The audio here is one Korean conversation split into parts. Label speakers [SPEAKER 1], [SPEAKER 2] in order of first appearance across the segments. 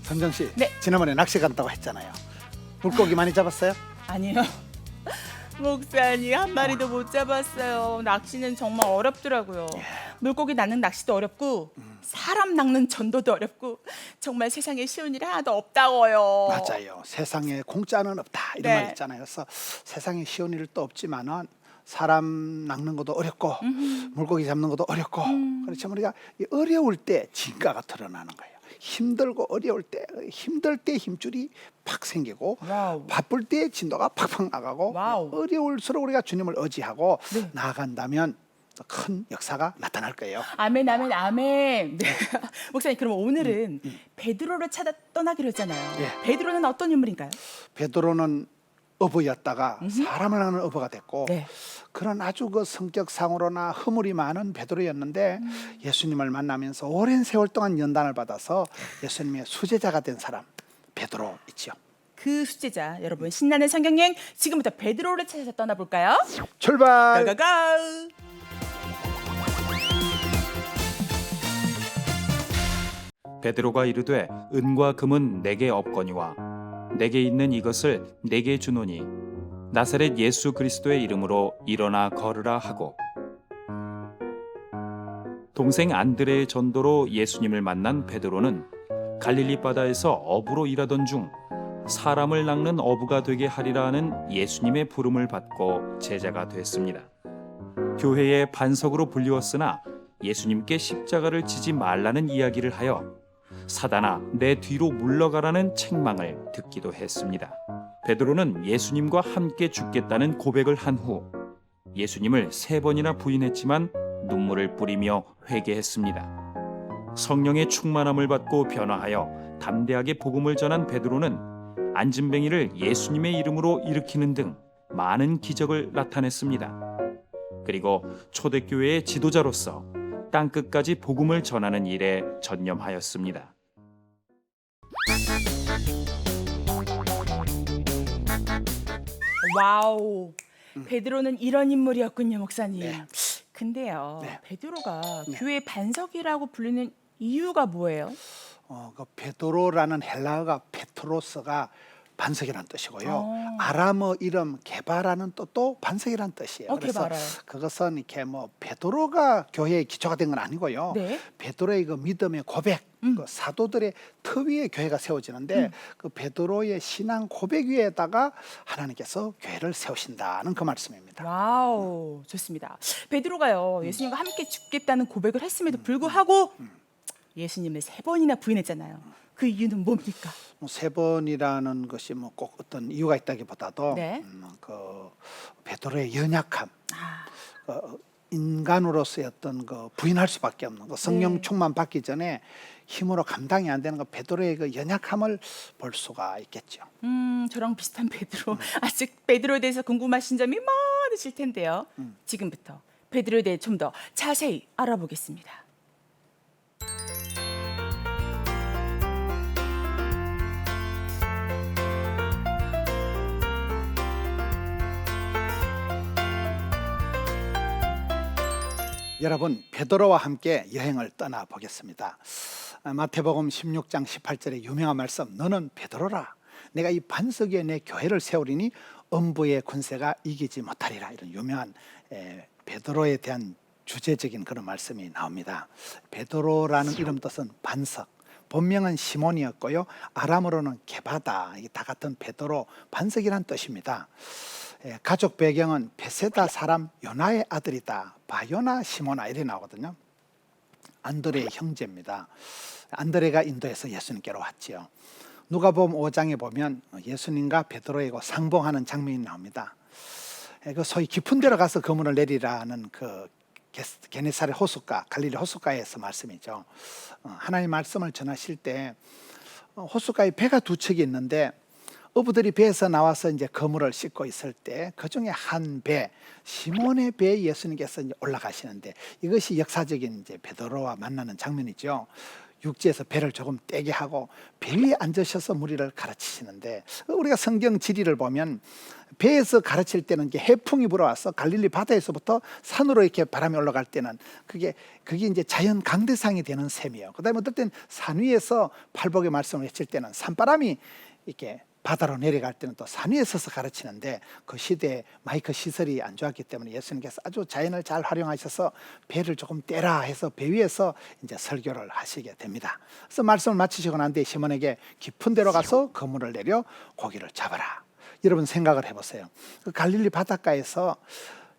[SPEAKER 1] 전정 씨,
[SPEAKER 2] 네.
[SPEAKER 1] 지난번에 낚시 간다고 했잖아요. 물고기 많이 잡았어요?
[SPEAKER 2] 아니요. 목사님 한 마리도 못 잡았어요. 낚시는 정말 어렵더라고요. 물고기 낚는 낚시도 어렵고 사람 낚는 전도도 어렵고 정말 세상에 쉬운 일 하나도 없다고요.
[SPEAKER 1] 맞아요. 세상에 공짜는 없다 이런
[SPEAKER 2] 네.
[SPEAKER 1] 말 있잖아요. 그래서 세상에 쉬운 일도 없지만은 사람 낚는 것도 어렵고 물고기 잡는 것도 어렵고 그렇지만 우리가 이 어려울 때 진가가 드러나는 거예요. 힘들고 어려울 때 힘들 때 힘줄이 팍 생기고
[SPEAKER 2] 와우.
[SPEAKER 1] 바쁠 때 진도가 팍팍 나가고
[SPEAKER 2] 와우.
[SPEAKER 1] 어려울수록 우리가 주님을 의지하고
[SPEAKER 2] 네.
[SPEAKER 1] 나아간다면 더 큰 역사가 나타날 거예요.
[SPEAKER 2] 아멘 아멘 아멘. 네. 목사님 그럼 오늘은 베드로를 찾아 떠나기로 했잖아요.
[SPEAKER 1] 예.
[SPEAKER 2] 베드로는 어떤 인물인가요?
[SPEAKER 1] 베드로는 어부였다가 사람을 하는 어부가 됐고
[SPEAKER 2] 네.
[SPEAKER 1] 그런 아주 그 성격상으로나 허물이 많은 베드로였는데 예수님을 만나면서 오랜 세월 동안 연단을 받아서 예수님의 수제자가 된 사람 베드로 있죠.
[SPEAKER 2] 그 수제자 여러분 신나는 성경여행 지금부터 베드로를 찾아서 떠나볼까요?
[SPEAKER 1] 출발!
[SPEAKER 2] 가가가.
[SPEAKER 3] 베드로가 이르되 은과 금은 내게 없거니와 내게 있는 이것을 내게 주노니 나사렛 예수 그리스도의 이름으로 일어나 걸으라 하고 동생 안드레의 전도로 예수님을 만난 베드로는 갈릴리 바다에서 어부로 일하던 중 사람을 낚는 어부가 되게 하리라 하는 예수님의 부름을 받고 제자가 됐습니다. 교회의 반석으로 불리웠으나 예수님께 십자가를 지지 말라는 이야기를 하여 사단아 내 뒤로 물러가라는 책망을 듣기도 했습니다. 베드로는 예수님과 함께 죽겠다는 고백을 한 후 예수님을 3번이나 부인했지만 눈물을 뿌리며 회개했습니다. 성령의 충만함을 받고 변화하여 담대하게 복음을 전한 베드로는 안진뱅이를 예수님의 이름으로 일으키는 등 많은 기적을 나타냈습니다. 그리고 초대교회의 지도자로서 땅끝까지 복음을 전하는 일에 전념하였습니다.
[SPEAKER 2] 와우. 베드로는 이런 인물이었군요, 목사님.
[SPEAKER 1] 네.
[SPEAKER 2] 근데요,
[SPEAKER 1] 네.
[SPEAKER 2] 베드로가
[SPEAKER 1] 네.
[SPEAKER 2] 교회 반석이라고 불리는 이유가 뭐예요?
[SPEAKER 1] 그 베드로라는 헬라어가 페트로스가 반석이라는 뜻이고요.
[SPEAKER 2] 어.
[SPEAKER 1] 아람어 이름 게바라는 뜻도 반석이라는 뜻이에요. 그래서
[SPEAKER 2] 게바라요.
[SPEAKER 1] 그것은 이렇게 뭐 베드로가 교회의 기초가 된 건 아니고요.
[SPEAKER 2] 네.
[SPEAKER 1] 베드로의 그 믿음의 고백, 그 사도들의 터 위에 교회가 세워지는데 그 베드로의 신앙 고백 위에다가 하나님께서 교회를 세우신다는 그 말씀입니다.
[SPEAKER 2] 와우, 좋습니다. 베드로가요, 예수님과 함께 죽겠다는 고백을 했음에도 불구하고 예수님을 3번이나 부인했잖아요. 그 이유는 뭡니까?
[SPEAKER 1] 뭐 3번이라는 것이 뭐 꼭 어떤 이유가 있다기보다도
[SPEAKER 2] 네.
[SPEAKER 1] 그 베드로의 연약함,
[SPEAKER 2] 아,
[SPEAKER 1] 인간으로서의 어떤 그 부인할 수밖에 없는 그 성령
[SPEAKER 2] 네.
[SPEAKER 1] 충만 받기 전에 힘으로 감당이 안 되는 그 베드로의 그 연약함을 볼 수가 있겠죠.
[SPEAKER 2] 저랑 비슷한 베드로. 아직 베드로에 대해서 궁금하신 점이 많으실 텐데요. 지금부터 베드로에 대해 좀 더 자세히 알아보겠습니다.
[SPEAKER 1] 여러분 베드로와 함께 여행을 떠나 보겠습니다. 마태복음 16장 18절의 유명한 말씀, 너는 베드로라. 내가 이 반석 위에 내 교회를 세우리니 음부의 군세가 이기지 못하리라. 이런 유명한 베드로에 대한 주제적인 그런 말씀이 나옵니다. 베드로라는 이름 뜻은 반석, 본명은 시몬이었고요. 아람어로는 게바다. 이게 다 같은 베드로, 반석이란 뜻입니다. 가족 배경은 베세다 사람 요나의 아들이다. 바요나 시모나 이래 나오거든요. 안드레의 형제입니다. 안드레가 인도에서 예수님께로 왔지요. 누가복음 5장에 보면 예수님과 베드로의 상봉하는 장면이 나옵니다. 그 소위 깊은 데로 가서 그물을 내리라는 그 게네사렛 호숫가, 갈릴리 호숫가에서 말씀이죠. 하나님의 말씀을 전하실 때 호숫가에 배가 2척이 있는데 어부들이 배에서 나와서 이제 그물을 씻고 있을 때 그 중에 한 배, 시몬의 배에 예수님께서 이제 올라가시는데, 이것이 역사적인 이제 베드로와 만나는 장면이죠. 육지에서 배를 조금 떼게 하고 배 위에 앉으셔서 무리를 가르치시는데, 우리가 성경 지리를 보면 배에서 가르칠 때는 이게 해풍이 불어와서 갈릴리 바다에서부터 산으로 이렇게 바람이 올라갈 때는 그게 이제 자연 강대상이 되는 셈이에요. 그다음에 어떨 땐 산 위에서 팔복의 말씀을 외칠 때는 산바람이 이렇게 바다로 내려갈 때는 또 산 위에 서서 가르치는데, 그 시대에 마이크 시설이 안 좋았기 때문에 예수님께서 아주 자연을 잘 활용하셔서 배를 조금 떼라 해서 배 위에서 이제 설교를 하시게 됩니다. 그래서 말씀을 마치시고 난 뒤에 시몬에게 깊은 데로 가서 그물을 내려 고기를 잡아라. 여러분 생각을 해보세요. 그 갈릴리 바닷가에서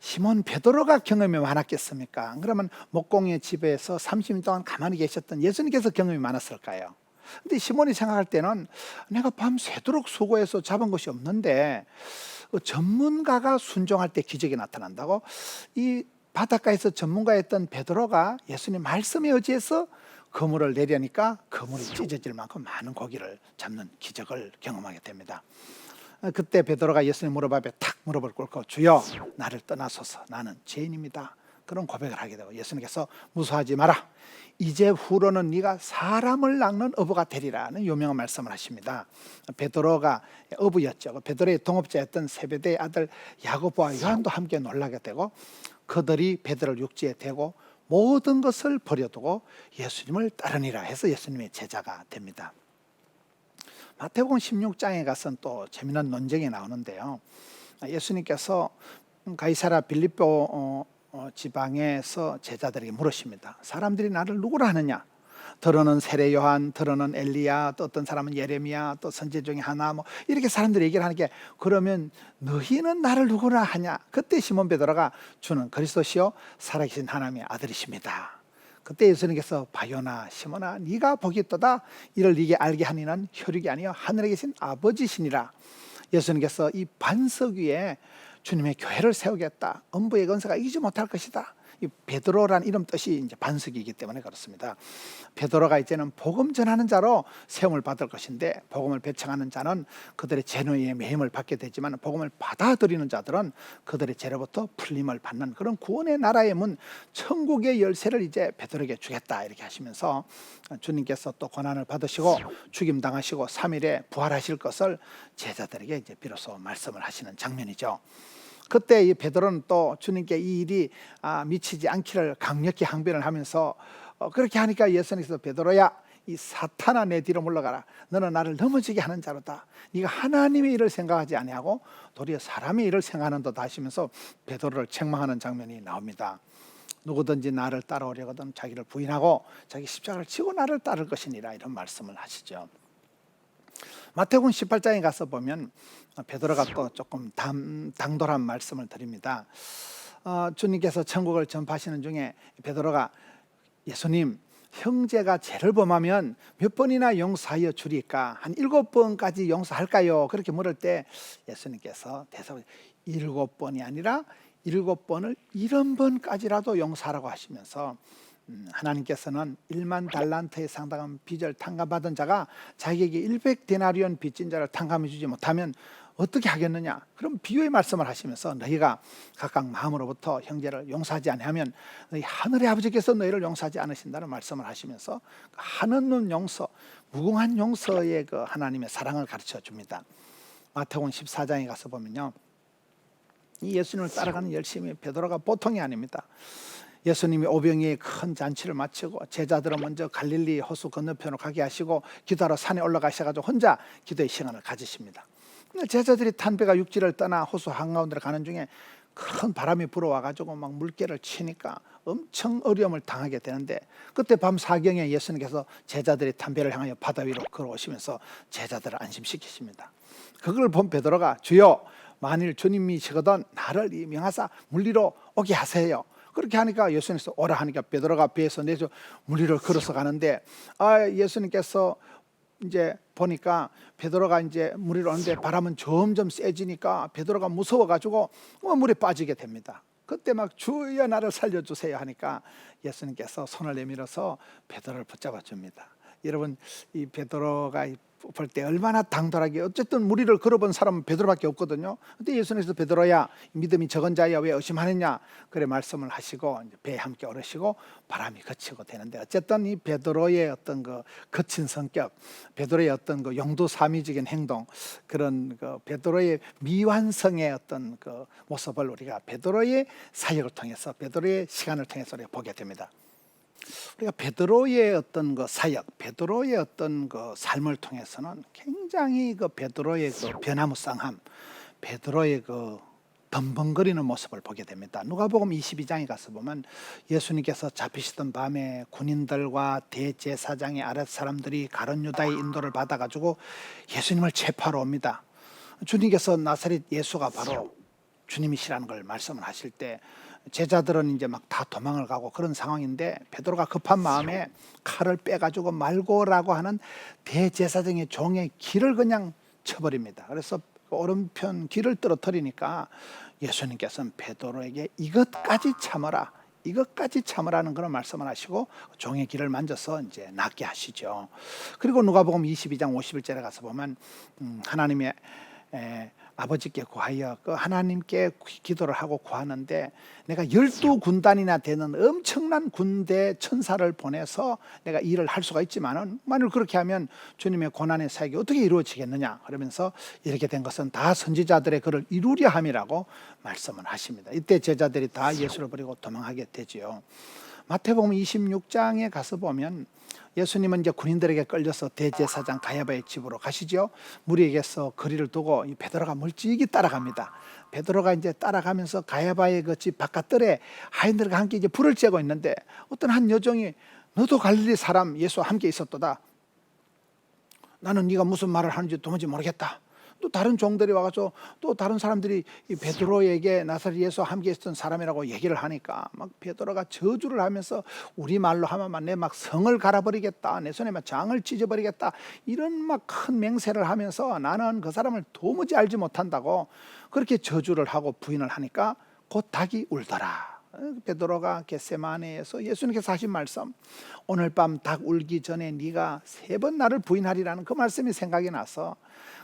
[SPEAKER 1] 시몬 베드로가 경험이 많았겠습니까? 그러면 목공의 집에서 30년 동안 가만히 계셨던 예수님께서 경험이 많았을까요? 근데 시몬이 생각할 때는 내가 밤새도록 수고해서 잡은 것이 없는데 전문가가 순종할 때 기적이 나타난다고? 이 바닷가에서 전문가였던 베드로가 예수님 말씀에 의지해서 그물을 내려니까 그물이 찢어질 만큼 많은 고기를 잡는 기적을 경험하게 됩니다. 그때 베드로가 예수님 무릎 앞에 탁 무릎을 꿇고 주여 나를 떠나소서 나는 죄인입니다. 그런 고백을 하게 되고 예수님께서 무서워하지 마라. 이제 후로는 네가 사람을 낚는 어부가 되리라는 유명한 말씀을 하십니다. 베드로가 어부였죠. 베드로의 동업자였던 세베대의 아들 야고보와 요한도 함께 놀라게 되고 그들이 베드로를 육지에 대고 모든 것을 버려두고 예수님을 따르니라 해서 예수님의 제자가 됩니다. 마태복음 16장에 가서는 또 재미난 논쟁이 나오는데요. 예수님께서 가이사랴 빌립보 지방에서 제자들에게 물으십니다. 사람들이 나를 누구라 하느냐? 더러는 세례 요한, 더러는 엘리야, 또 어떤 사람은 예레미야, 또 선지 중에 하나, 뭐 이렇게 사람들이 얘기를 하는 게, 그러면 너희는 나를 누구라 하냐? 그때 시몬 베드로가 주는 그리스도시요 살아계신 하나님의 아들이십니다. 그때 예수님께서 바요나 시몬아 네가 복이 있도다. 이를 네게 알게 하니는 혈육이 아니요 하늘에 계신 아버지시니라. 예수님께서 이 반석 위에 주님의 교회를 세우겠다. 음부의 권세가 이기지 못할 것이다. 이 베드로란 이름 뜻이 이제 반석이기 때문에 그렇습니다. 베드로가 이제는 복음 전하는 자로 세움을 받을 것인데, 복음을 배청하는 자는 그들의 죄의 매임을 받게 되지만 복음을 받아들이는 자들은 그들의 죄로부터 풀림을 받는 그런 구원의 나라의 문, 천국의 열쇠를 이제 베드로에게 주겠다 이렇게 하시면서 주님께서 또 고난을 받으시고 죽임 당하시고 3일에 부활하실 것을 제자들에게 이제 비로소 말씀을 하시는 장면이죠. 그때 이 베드로는 또 주님께 이 일이 미치지 않기를 강력히 항변을 하면서 그렇게 하니까 예수님께서 베드로야 이 사탄아 내 뒤로 물러가라. 너는 나를 넘어지게 하는 자로다. 네가 하나님의 일을 생각하지 아니하고 도리어 사람의 일을 생각하는도다 하시면서 베드로를 책망하는 장면이 나옵니다. 누구든지 나를 따라오려거든 자기를 부인하고 자기 십자가를 지고 나를 따를 것이니라 이런 말씀을 하시죠. 마태복음 18장에 가서 보면 베드로가 또 조금 당돌한 말씀을 드립니다. 주님께서 천국을 전파하시는 중에 베드로가 예수님 형제가 죄를 범하면 몇 번이나 용서하여 주리까? 한 7번까지 용서할까요? 그렇게 물을 때 예수님께서 대답을 7번이 아니라 7번을 70번까지라도 용서하라고 하시면서 하나님께서는 1만 달란트에 상당한 빚을 탕감받은 자가 자기에게 100데나리온 빚진 자를 탕감해 주지 못하면 어떻게 하겠느냐? 그럼 비유의 말씀을 하시면서 너희가 각각 마음으로부터 형제를 용서하지 아니하면 너희 하늘의 아버지께서 너희를 용서하지 않으신다는 말씀을 하시면서 한없는 용서, 무궁한 용서의 그 하나님의 사랑을 가르쳐 줍니다. 마태복음 14장에 가서 보면요, 이 예수님을 따라가는 열심이 베드로가 보통이 아닙니다. 예수님이 오병이의 큰 잔치를 마치고 제자들은 먼저 갈릴리 호수 건너편으로 가게 하시고 기도하러 산에 올라가셔가지고 혼자 기도의 시간을 가지십니다. 제자들이 탄 배가 육지를 떠나 호수 한가운데로 가는 중에 큰 바람이 불어와가지고 막 물개를 치니까 엄청 어려움을 당하게 되는데, 그때 밤 사경에 예수님께서 제자들이 탄 배를 향하여 바다 위로 걸어오시면서 제자들을 안심시키십니다. 그걸 본 베드로가 주여 만일 주님이시거든 나를 명하사 물 위로 오게 하세요. 그렇게 하니까 예수님께서 오라 하니까 베드로가 배에서 내려 물 위를 걸어서 가는데, 예수님께서 이제 보니까 베드로가 이제 물 위로 오는데 바람은 점점 세지니까 베드로가 무서워가지고 물에 빠지게 됩니다. 그때 막 주여 나를 살려주세요 하니까 예수님께서 손을 내밀어서 베드로를 붙잡아 줍니다. 여러분 이 베드로가 볼 때 얼마나 당돌하게, 어쨌든 무리를 걸어본 사람은 베드로밖에 없거든요. 근데 예수님께서 베드로야 믿음이 적은 자야 왜 의심하느냐 그래 말씀을 하시고 이제 배에 함께 오르시고 바람이 그치고 되는데, 어쨌든 이 베드로의 어떤 그 거친 성격, 베드로의 어떤 그 용두사미적인 행동, 그런 그 베드로의 미완성의 어떤 그 모습을 우리가 베드로의 사역을 통해서, 베드로의 시간을 통해서 우리가 보게 됩니다. 우리가 베드로의 어떤 그 사역, 베드로의 어떤 그 삶을 통해서는 굉장히 그 베드로의 그 변화무쌍함, 베드로의 그 덤벙거리는 모습을 보게 됩니다. 누가복음 22장에 가서 보면 예수님께서 잡히시던 밤에 군인들과 대제사장의 아랫 사람들이 가룟 유다의 인도를 받아가지고 예수님을 체포하러 옵니다. 주님께서 나사렛 예수가 바로 주님이시라는 걸 말씀을 하실 때 제자들은 이제 막 다 도망을 가고 그런 상황인데, 베드로가 급한 마음에 칼을 빼가지고 말고라고 하는 대제사장의 종의 귀를 그냥 쳐버립니다. 그래서 오른편 귀를 떨어뜨리니까 예수님께서는 베드로에게 이것까지 참아라, 이것까지 참으라는 그런 말씀을 하시고 종의 귀를 만져서 이제 낫게 하시죠. 그리고 누가복음 22장 51절에 가서 보면 하나님의 아버지께 구하여 그 하나님께 기도를 하고 구하는데, 내가 12군단이나 되는 엄청난 군대 천사를 보내서 내가 일을 할 수가 있지만은 만일 그렇게 하면 주님의 고난의 사역이 어떻게 이루어지겠느냐 그러면서 이렇게 된 것은 다 선지자들의 글을 이루려 함이라고 말씀을 하십니다. 이때 제자들이 다 예수를 버리고 도망하게 되지요. 마태복음 26장에 가서 보면 예수님은 이제 군인들에게 끌려서 대제사장 가야바의 집으로 가시죠. 무리에게서 거리를 두고 이 베드로가 멀찍이 따라갑니다. 베드로가 이제 따라가면서 가야바의 그 집 바깥들에 하인들과 함께 이제 불을 쬐고 있는데, 어떤 한 여종이 너도 갈릴리 사람 예수와 함께 있었도다. 나는 네가 무슨 말을 하는지 도무지 모르겠다. 또 다른 종들이 와가지고 또 다른 사람들이 이 베드로에게 나사렛 예수와 함께 있었던 사람이라고 얘기를 하니까 막 베드로가 저주를 하면서 우리말로 하면 내 막 성을 갈아버리겠다, 내 손에 막 장을 찢어버리겠다, 이런 막 큰 맹세를 하면서 나는 그 사람을 도무지 알지 못한다고 그렇게 저주를 하고 부인을 하니까 곧 닭이 울더라. 베드로가 겟세마네에서 예수님께서 하신 말씀, 오늘 밤 닭 울기 전에 네가 3번 나를 부인하리라는 그 말씀이 생각이 나서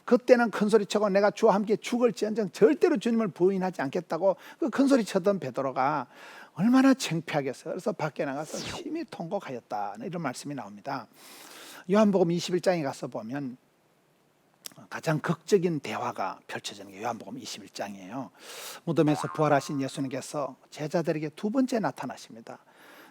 [SPEAKER 1] 그때는 큰소리치고 내가 주와 함께 죽을지언정 절대로 주님을 부인하지 않겠다고 그 큰소리 치던 베드로가 얼마나 창피하겠어요. 그래서 밖에 나가서 심히 통곡하였다, 이런 말씀이 나옵니다. 요한복음 21장에 가서 보면 가장 극적인 대화가 펼쳐지는 게 요한복음 21장이에요. 무덤에서 부활하신 예수님께서 제자들에게 2번째 나타나십니다.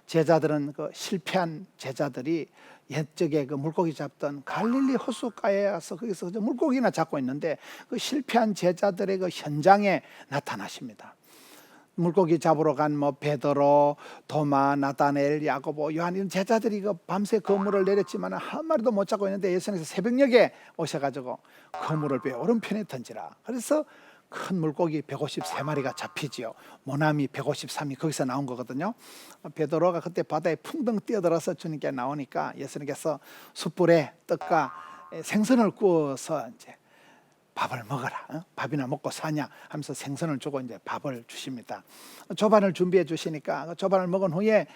[SPEAKER 1] 제자들은 그 실패한 제자들이 옛적에 그 물고기 잡던 갈릴리 호숫가에 와서 거기서 물고기나 잡고 있는데, 그 실패한 제자들의 그 현장에 나타나십니다. 물고기 잡으러 간 뭐 베드로, 도마, 나다넬, 야고보, 요한 이런 제자들이 그 밤새 그물을 내렸지만 한 마리도 못 잡고 있는데 예수님께서 새벽녘에 오셔가지고 그물을 배 오른편에 던지라. 그래서 큰 물고기 153마리가 잡히지요. 모나미 153이 거기서 나온 거거든요. 베드로가 그때 바다에 풍덩 뛰어들어서 주님께 나오니까 예수님께서 숯불에 떡과 생선을 구워서 이제 밥을 먹어라, 밥이나 먹고 사냐 하면서 생선을 주고 이제 밥을 주십니다. 조반을 준비해 주시니까 조반을 먹은 후에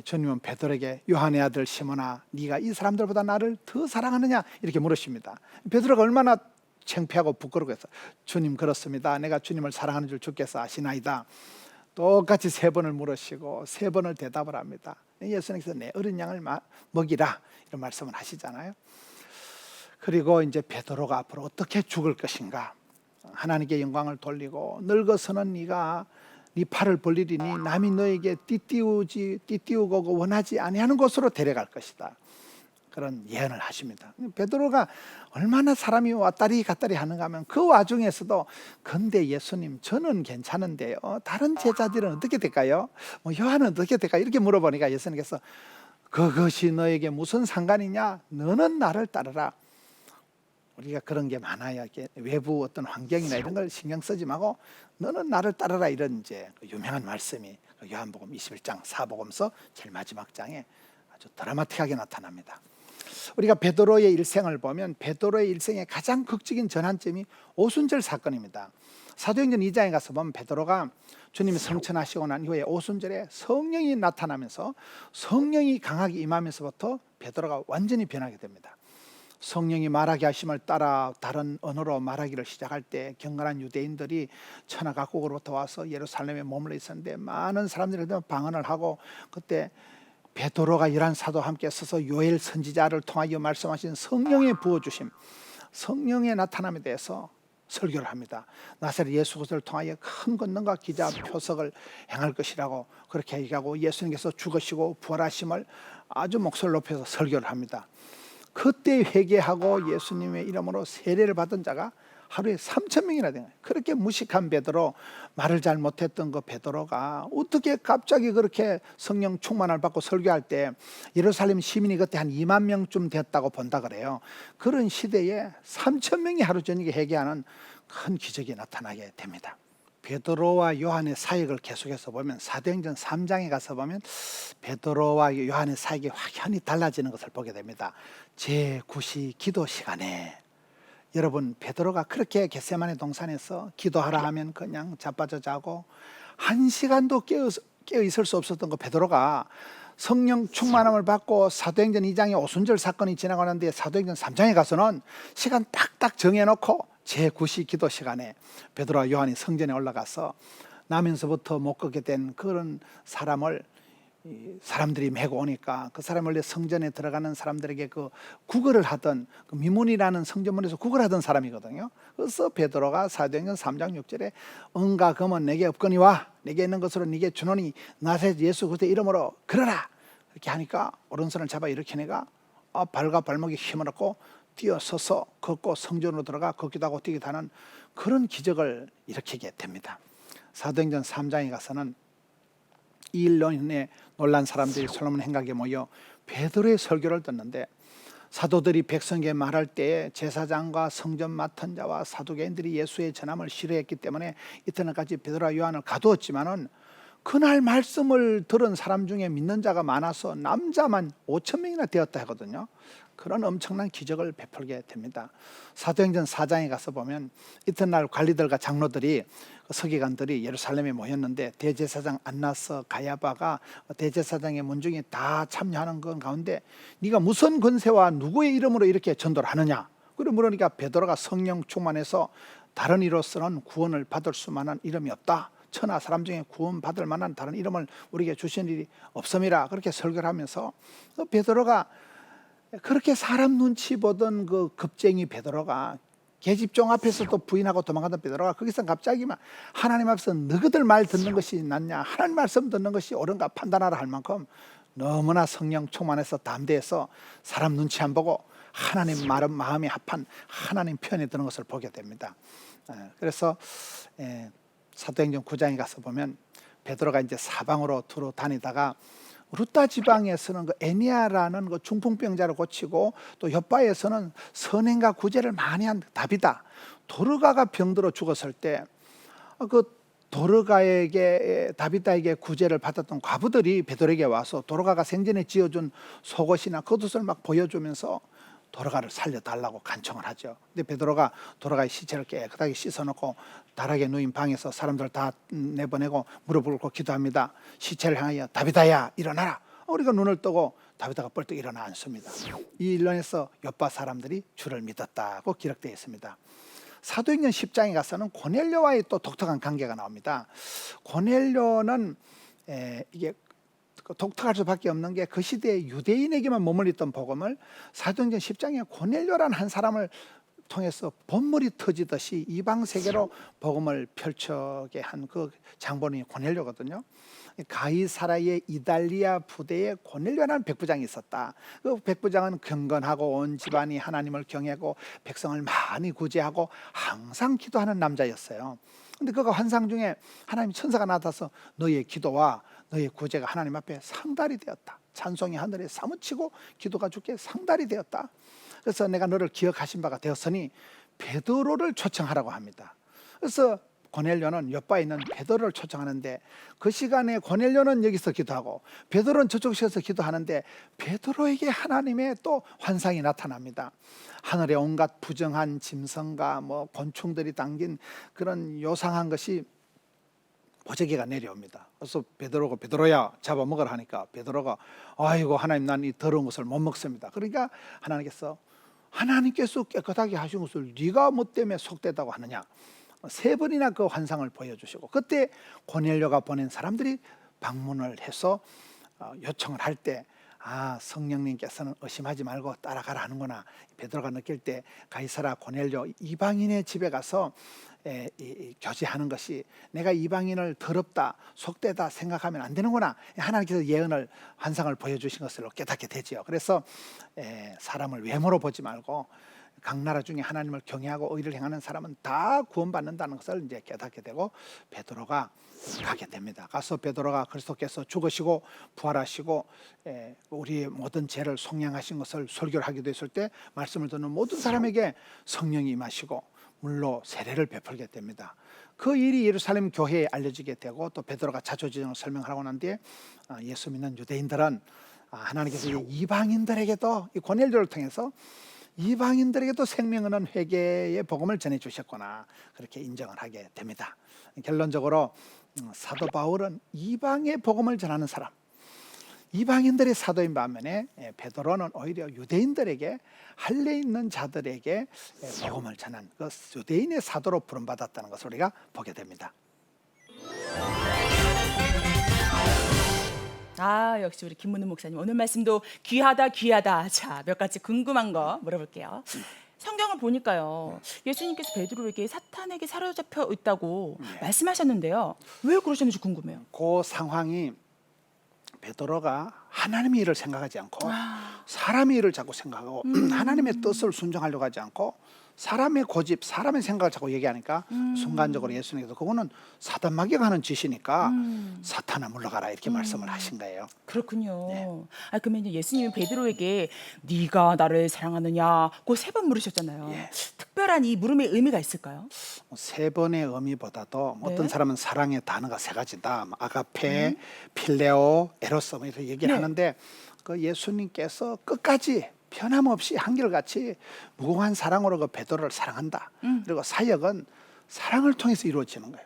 [SPEAKER 1] 주님은 베드로에게 요한의 아들 시몬아, 네가 이 사람들보다 나를 더 사랑하느냐 이렇게 물으십니다. 베드로가 얼마나 창피하고 부끄럽고 해서 주님 그렇습니다, 내가 주님을 사랑하는 줄 주께서 아시나이다. 똑같이 3번을 물으시고 3번을 대답을 합니다. 예수님께서 내 어린 양을 먹이라 이런 말씀을 하시잖아요. 그리고 이제 베드로가 앞으로 어떻게 죽을 것인가, 하나님께 영광을 돌리고 늙어서는 네가 네 팔을 벌리리니 남이 너에게 띠띠우고 원하지 아니하는 곳으로 데려갈 것이다, 그런 예언을 하십니다. 베드로가 얼마나 사람이 왔다리 갔다리 하는가 하면 그 와중에서도 근데 예수님 저는 괜찮은데요, 다른 제자들은 어떻게 될까요? 뭐 요한은 어떻게 될까요? 이렇게 물어보니까 예수님께서 그것이 너에게 무슨 상관이냐, 너는 나를 따르라. 우리가 그런 게 많아요. 외부 어떤 환경이나 이런 걸 신경 쓰지 말고 너는 나를 따르라, 이런 이제 유명한 말씀이 요한복음 21장 사복음서 제일 마지막 장에 아주 드라마틱하게 나타납니다. 우리가 베드로의 일생을 보면 베드로의 일생의 가장 극적인 전환점이 오순절 사건입니다. 사도행전 2장에 가서 보면 베드로가 주님이 성천하시고 난 이후에 오순절에 성령이 나타나면서 성령이 강하게 임하면서부터 베드로가 완전히 변하게 됩니다. 성령이 말하게 하심을 따라 다른 언어로 말하기를 시작할 때 경건한 유대인들이 천하 각국으로부터 와서 예루살렘에 머물러 있었는데 많은 사람들이 방언을 하고, 그때 베드로가 11사도와 함께 서서 요엘 선지자를 통하여 말씀하신 성령의 부어주심, 성령의 나타남에 대해서 설교를 합니다. 나사렛 예수 그리스도를 통하여 큰 권능과 기자 표석을 행할 것이라고 그렇게 얘기하고, 예수님께서 죽으시고 부활하심을 아주 목소리를 높여서 설교를 합니다. 그때 회개하고 예수님의 이름으로 세례를 받은 자가 하루에 3,000명이나 된 거예요. 그렇게 무식한 베드로, 말을 잘 못했던 그 베드로가 어떻게 갑자기 그렇게 성령 충만을 받고 설교할 때 예루살렘 시민이 그때 한 2만 명쯤 됐다고 본다 그래요. 그런 시대에 3,000명이 하루 저녁에 회개하는 큰 기적이 나타나게 됩니다. 베드로와 요한의 사역을 계속해서 보면 사도행전 3장에 가서 보면 베드로와 요한의 사역이 확연히 달라지는 것을 보게 됩니다. 제9시 기도 시간에 여러분, 베드로가 그렇게 겟세마네 동산에서 기도하라 하면 그냥 자빠져 자고 1시간도 깨어 있을 수 없었던 그 베드로가 성령 충만함을 받고 사도행전 2장에 오순절 사건이 지나고 난 뒤에 사도행전 3장에 가서는 시간 딱딱 정해놓고 제9시 기도 시간에 베드로와 요한이 성전에 올라가서 나면서부터 못 걷게 된 그런 사람들이 메고 오니까 그 사람 원래 성전에 들어가는 사람들에게 그 구걸을 하던 그 미문이라는 성전문에서 구걸하던 사람이거든요. 그래서 베드로가 사도행전 3장 6절에 은과 금은 내게 없거니와 내게 있는 것으로 네게 주노니 나사렛 예수 그리스도의 이름으로 걸어라, 이렇게 하니까 오른손을 잡아 일으키니까 발과 발목에 힘을 얻고 뛰어서서 걷고 성전으로 들어가 걷기도 하고 뛰기도 하는 그런 기적을 일으키게 됩니다. 사도행전 3장에 가서는 이 일로 인해 놀란 사람들이 솔로몬 행각에 모여 베드로의 설교를 듣는데, 사도들이 백성에게 말할 때에 제사장과 성전 맡은 자와 사두개인들이 예수의 전함을 싫어했기 때문에 이튿날까지 베드로와 요한을 가두었지만은 그날 말씀을 들은 사람 중에 믿는 자가 많아서 남자만 5,000명이나 되었다 하거든요. 그런 엄청난 기적을 베풀게 됩니다. 사도행전 4장에 가서 보면 이튿날 관리들과 장로들이, 서기관들이 예루살렘에 모였는데 대제사장 안나스 가야바가 대제사장의 문중에 다 참여하는 건 가운데 네가 무슨 권세와 누구의 이름으로 이렇게 전도를 하느냐, 그리고 물으니까 베드로가 성령 충만해서 다른 이로서는 구원을 받을 수만한 이름이 없다, 천하 사람 중에 구원받을 만한 다른 이름을 우리에게 주신 일이 없음이라, 그렇게 설교를 하면서 베드로가 그렇게 사람 눈치 보던 그 겁쟁이 베드로가, 계집종 앞에서 또 부인하고 도망가던 베드로가 거기서 갑자기 막 하나님 앞에서 너희들 말 듣는 것이 낫냐, 하나님 말씀 듣는 것이 옳은가 판단하라 할 만큼 너무나 성령 충만해서 담대해서 사람 눈치 안 보고 하나님 마음이 합한 하나님 편에 드는 것을 보게 됩니다. 그래서 사도행전 9장에 가서 보면 베드로가 이제 사방으로 두루 다니다가 루타 지방에서는 그 에니아라는 그 중풍병자를 고치고, 또 욥바에서는 선행과 구제를 많이 한 다비다, 도르가가 병들어 죽었을 때 그 도르가에게, 다비다에게 구제를 받았던 과부들이 베드로에게 와서 도르가가 생전에 지어준 속옷이나 겉옷을 막 보여주면서 도르가를 살려달라고 간청을 하죠. 근데 베드로가 도르가의 시체를 깨끗하게 씻어놓고 다락에 누인 방에서 사람들 다 내보내고 무릎을 꿇고 기도합니다. 시체를 향하여 다비다야 일어나라. 우리가 눈을 뜨고 다비다가 벌떡 일어나 앉습니다. 이 일로 인해서 욥바 사람들이 주를 믿었다고 기록되어 있습니다. 사도행전 10장에 가서는 고넬료와의 또 독특한 관계가 나옵니다. 고넬료는 이게 독특할 수밖에 없는 게 그 시대에 유대인에게만 머물렀던 복음을 사도행전 10장에 고넬료라는 한 사람을 통해서 본물이 터지듯이 이방 세계로 복음을 펼쳐게 한 그 장본인이 고넬료거든요. 가이사라의 이달리아 부대에 고넬료라는 백부장이 있었다. 그 백부장은 경건하고 온 집안이 하나님을 경외하고 백성을 많이 구제하고 항상 기도하는 남자였어요. 근데 그가 환상 중에 하나님 천사가 나타나서 너의 기도와 너의 구제가 하나님 앞에 상달이 되었다. 찬송이 하늘에 사무치고 기도가 주께 상달이 되었다. 그래서 내가 너를 기억하신 바가 되었으니 베드로를 초청하라고 합니다. 그래서 고넬료는 옆바에 있는 베드로를 초청하는데 그 시간에 고넬료는 여기서 기도하고 베드로는 저쪽에서 기도하는데 베드로에게 하나님의 또 환상이 나타납니다. 하늘에 온갖 부정한 짐승과 뭐 곤충들이 담긴 그런 요상한 것이 보자기가 내려옵니다. 그래서 베드로가 베드로야 잡아먹으라 하니까 베드로가 아이고 하나님 난 이 더러운 것을 못 먹습니다. 그러니까 하나님께서 깨끗하게 하신 것을 네가 뭐 때문에 속되다고 하느냐. 3번이나 그 환상을 보여주시고 그때 고넬료가 보낸 사람들이 방문을 해서 요청을 할 때 성령님께서는 의심하지 말고 따라가라 하는구나. 베드로가 느낄 때 가이사라 고넬료 이방인의 집에 가서 교제하는 것이 내가 이방인을 더럽다 속되다 생각하면 안 되는구나. 하나님께서 예언을 환상을 보여주신 것으로 깨닫게 되지요. 그래서 사람을 외모로 보지 말고 각 나라 중에 하나님을 경외하고 의를 행하는 사람은 다 구원받는다는 것을 이제 깨닫게 되고 베드로가 가게 됩니다. 가서 베드로가 그리스도께서 죽으시고 부활하시고 우리의 모든 죄를 속량하신 것을 설교를 하기도 했을 때 말씀을 듣는 모든 사람에게 성령이 임하시고 물로 세례를 베풀게 됩니다. 그 일이 예루살렘 교회에 알려지게 되고 또 베드로가 자초지종을 설명하고 난 뒤에 예수 믿는 유대인들은 하나님께서 이방인들에게도 이 고넬료를 통해서 이방인들에게도 생명 얻는 회개의 복음을 전해 주셨구나 그렇게 인정을 하게 됩니다. 결론적으로 사도 바울은 이방의 복음을 전하는 사람, 이방인들의 사도인 반면에 베드로는 오히려 유대인들에게 할례 있는 자들에게 복음을 전한 그 유대인의 사도로 부름받았다는 것을 우리가 보게 됩니다.
[SPEAKER 2] 역시 우리 김문우 목사님 오늘 말씀도 귀하다. 자, 몇 가지 궁금한 거 물어볼게요. 성경을 보니까요, 예수님께서 베드로에게 사탄에게 사로잡혀 있다고 말씀하셨는데요. 왜 그러셨는지 궁금해요.
[SPEAKER 1] 그 상황이 베드로가 하나님의 일을 생각하지 않고 사람의 일을 자꾸 생각하고 하나님의 뜻을 순종하려고 하지 않고 사람의 고집, 사람의 생각을 자꾸 얘기하니까 순간적으로 예수님께서 그거는 사단 마귀가 하는 짓이니까 사탄아 물러가라 이렇게 말씀을 하신 거예요.
[SPEAKER 2] 그렇군요.
[SPEAKER 1] 네.
[SPEAKER 2] 그러면 이제 예수님은 베드로에게 네가 나를 사랑하느냐 그 3번 물으셨잖아요.
[SPEAKER 1] 예.
[SPEAKER 2] 특별한 이 물음의 의미가 있을까요?
[SPEAKER 1] 3번의 의미보다도
[SPEAKER 2] 네.
[SPEAKER 1] 어떤 사람은 사랑의 단어가 3가지다. 아가페, 필레오, 에로스 뭐 이렇게 얘기를
[SPEAKER 2] 네.
[SPEAKER 1] 하는데 그 예수님께서 끝까지 변함없이 한결같이 무궁한 사랑으로 그 베드로를 사랑한다. 그리고 사역은 사랑을 통해서 이루어지는 거예요.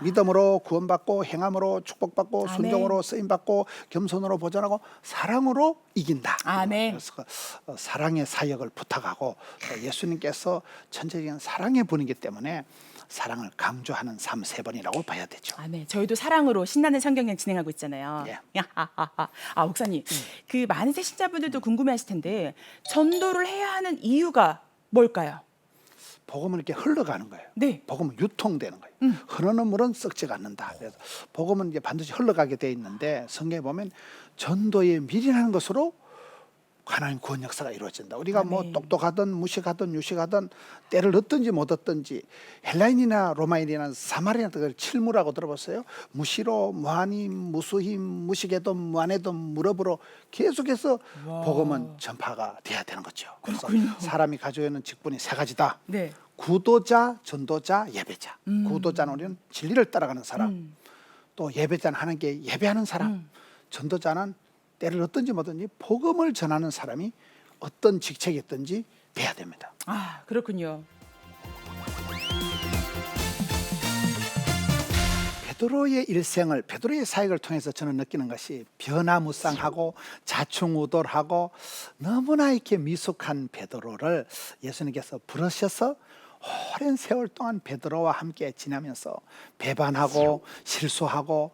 [SPEAKER 1] 믿음으로 구원받고 행함으로 축복받고
[SPEAKER 2] 아멘.
[SPEAKER 1] 순종으로 쓰임받고 겸손으로 보존하고 사랑으로 이긴다.
[SPEAKER 2] 아멘.
[SPEAKER 1] 그래서 그 사랑의 사역을 부탁하고 또 예수님께서 전체적인 사랑의 분이기 때문에 사랑을 강조하는 3번이라고 봐야 되죠.
[SPEAKER 2] 네. 저희도 사랑으로 신나는 성경여행 진행하고 있잖아요.
[SPEAKER 1] 예.
[SPEAKER 2] 목사님, 그 많은 새신자분들도 궁금해하실 텐데 전도를 해야 하는 이유가 뭘까요?
[SPEAKER 1] 복음은 이렇게 흘러가는 거예요.
[SPEAKER 2] 네.
[SPEAKER 1] 복음은 유통되는 거예요. 흐르는 물은 썩지가 않는다. 그래서 복음은 이제 반드시 흘러가게 돼 있는데 성경에 보면 전도에 미련한 것으로 하나님 구원 역사가 이루어진다. 우리가 뭐
[SPEAKER 2] 아멘.
[SPEAKER 1] 똑똑하든 무식하든 유식하든 때를 얻든지 못 얻든지 헬라인이나 로마인이나 사마리아나 그 칠무라고 들어봤어요. 무시로 무한히 무수히 무식해도 무한해도 무릎으로 계속해서 복음은 전파가 돼야 되는 거죠. 그래서 사람이 가지고 있는 직분이 3가지다.
[SPEAKER 2] 네.
[SPEAKER 1] 구도자, 전도자, 예배자. 구도자는 우리는 진리를 따라가는 사람. 또 예배자는 하나님께 예배하는 사람. 전도자는 때를 얻든지 뭐든지 복음을 전하는 사람이 어떤 직책이 있든지 돼야 됩니다.
[SPEAKER 2] 그렇군요.
[SPEAKER 1] 베드로의 일생을, 베드로의 사역을 통해서 저는 느끼는 것이 변화무쌍하고 자충우돌하고 너무나 이렇게 미숙한 베드로를 예수님께서 부르셔서 오랜 세월 동안 베드로와 함께 지나면서 배반하고 실수하고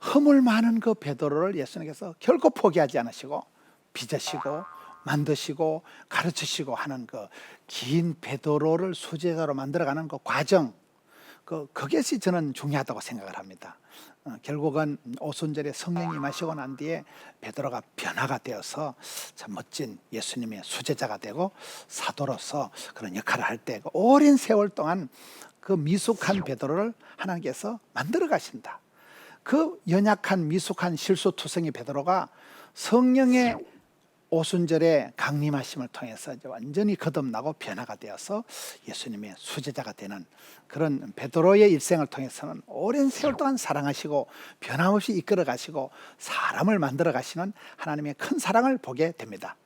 [SPEAKER 1] 허물 많은 그 베드로를 예수님께서 결코 포기하지 않으시고 빚으시고 만드시고 가르치시고 하는 그 긴 베드로를 수제자로 만들어가는 그 과정, 그것이 저는 중요하다고 생각을 합니다. 결국은 오순절에 성령이 임하시고 난 뒤에 베드로가 변화가 되어서 참 멋진 예수님의 수제자가 되고 사도로서 그런 역할을 할 때 오랜 세월 동안 그 미숙한 베드로를 하나님께서 만들어 가신다. 그 연약한 미숙한 실수투성이 베드로가 성령의 오순절에 강림하심을 통해서 이제 완전히 거듭나고 변화가 되어서 예수님의 수제자가 되는 그런 베드로의 일생을 통해서는 오랜 세월 동안 사랑하시고 변함없이 이끌어 가시고 사람을 만들어 가시는 하나님의 큰 사랑을 보게 됩니다.